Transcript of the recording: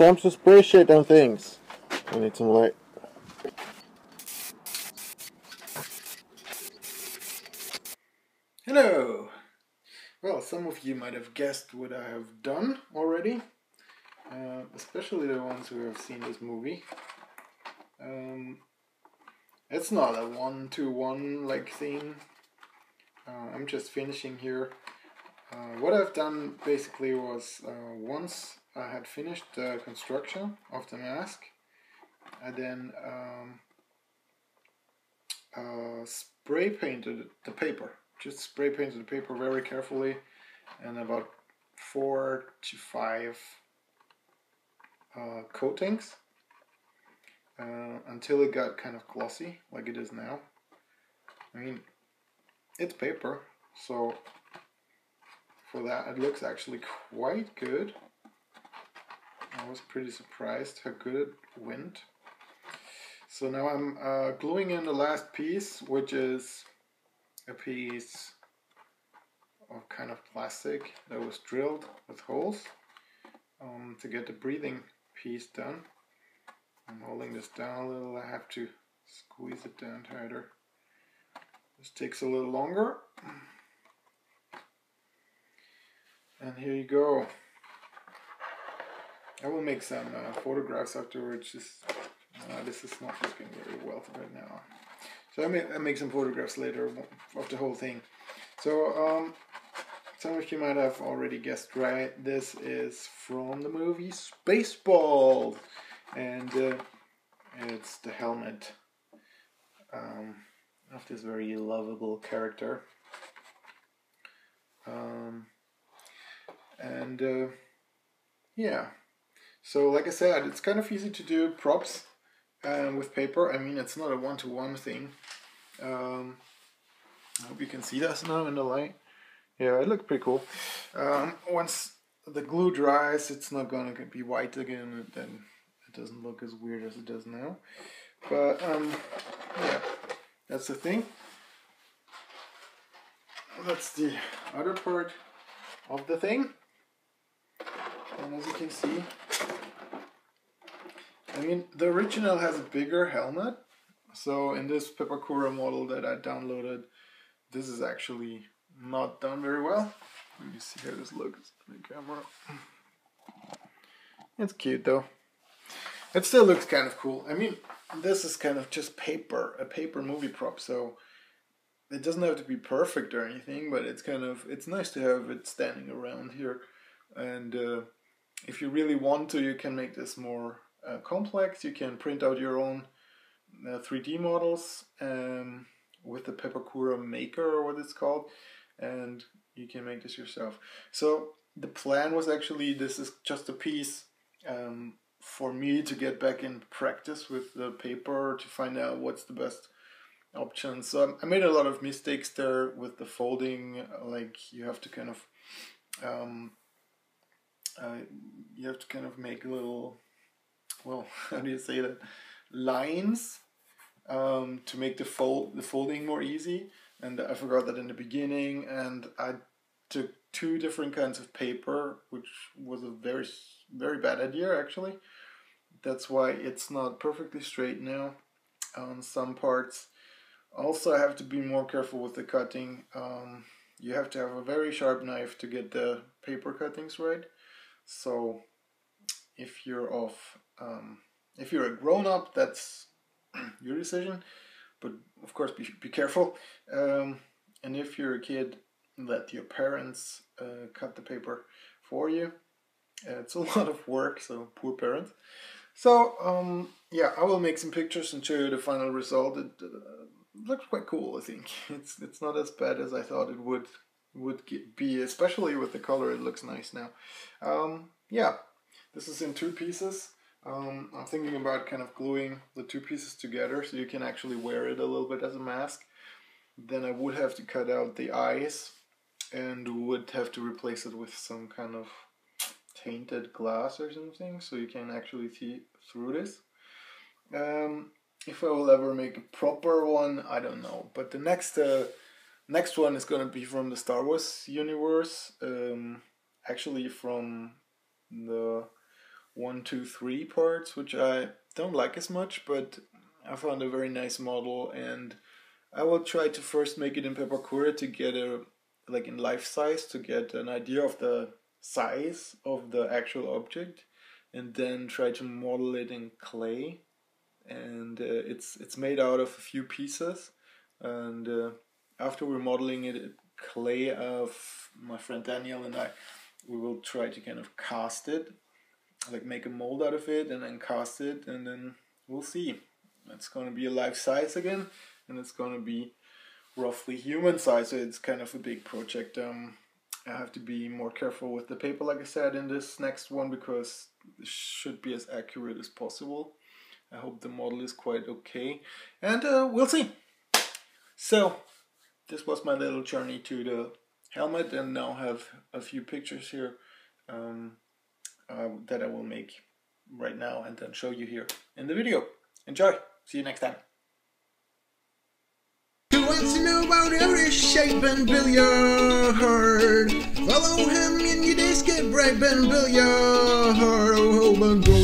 Time to spray shit on things. I need some light. Hello! Well, some of you might have guessed what I have done already. Especially the ones who have seen this movie. It's not a 1-to-1 like thing. I'm just finishing here. What I've done basically was once I had finished the construction of the mask, I then spray painted the paper. Just spray painted the paper very carefully, and about 4 to 5 coatings until it got kind of glossy like it is now. I mean, it's paper, so for that it looks actually quite good. I was pretty surprised how good it went. So now I'm gluing in the last piece, which is a piece of kind of plastic that was drilled with holes to get the breathing piece done. I'm holding this down a little. I have to squeeze it down tighter. This takes a little longer. And here you go. I will make some photographs afterwards. This is not looking very well right now. So I make some photographs later of the whole thing. So some of you might have already guessed right. This is from the movie Spaceballs, and it's the helmet of this very lovable character. Yeah. So like I said, it's kind of easy to do props with paper. I mean, it's not a 1-to-1 thing. I hope you can see this now in the light. Yeah, it looks pretty cool. Once the glue dries, it's not gonna be white again, and then it doesn't look as weird as it does now. But yeah, that's the thing. That's the other part of the thing. And as you can see, I mean, the original has a bigger helmet. So in this Pepakura model that I downloaded, this is actually not done very well. Let me see how this looks on the camera. It's cute though. It still looks kind of cool. I mean, this is kind of just paper, a paper movie prop, so it doesn't have to be perfect or anything, but it's nice to have it standing around here. And if you really want to, you can make this more complex. You can print out your own 3D models with the Pepakura Maker, or what it's called, and you can make this yourself. So the plan was actually, this is just a piece for me to get back in practice with the paper, to find out what's the best option. So I made a lot of mistakes there with the folding. Like you have to kind of make little, well, how do you say that, lines to make the folding more easy. And I forgot that in the beginning, and I took 2 different kinds of paper, which was a very, very bad idea actually. That's why it's not perfectly straight now on some parts. Also, I have to be more careful with the cutting. You have to have a very sharp knife to get the paper cuttings right. So if you're a grown-up, that's your decision, but of course be careful. And if you're a kid, let your parents cut the paper for you. It's a lot of work, so poor parents. So yeah, I will make some pictures and show you the final result. It looks quite cool, I think. It's not as bad as I thought it would be, especially with the color. It looks nice now. Yeah, this is in 2 pieces. I'm thinking about kind of gluing the 2 pieces together so you can actually wear it a little bit as a mask. Then I would have to cut out the eyes and would have to replace it with some kind of tainted glass or something so you can actually see through this. If I will ever make a proper one, I don't know. But the next one is going to be from the Star Wars universe. Actually from the 1, 2, 3 parts, which I don't like as much, but I found a very nice model, and I will try to first make it in Pepakura to get like in life size, to get an idea of the size of the actual object, and then try to model it in clay. And it's made out of a few pieces, and after we're modeling it in clay, my friend Daniel and we will try to kind of cast it, like make a mold out of it and then cast it, and then we'll see. It's going to be a life size again, and it's going to be roughly human size, so it's kind of a big project. I have to be more careful with the paper, like I said, in this next one, because it should be as accurate as possible. I hope the model is quite okay, and we'll see. So this was my little journey to the helmet, and now I have a few pictures here that I will make right now and then show you here in the video. Enjoy! See you next time. Who wants to know about every shape and billiard? Follow him and your days get bright and billiard. Oh,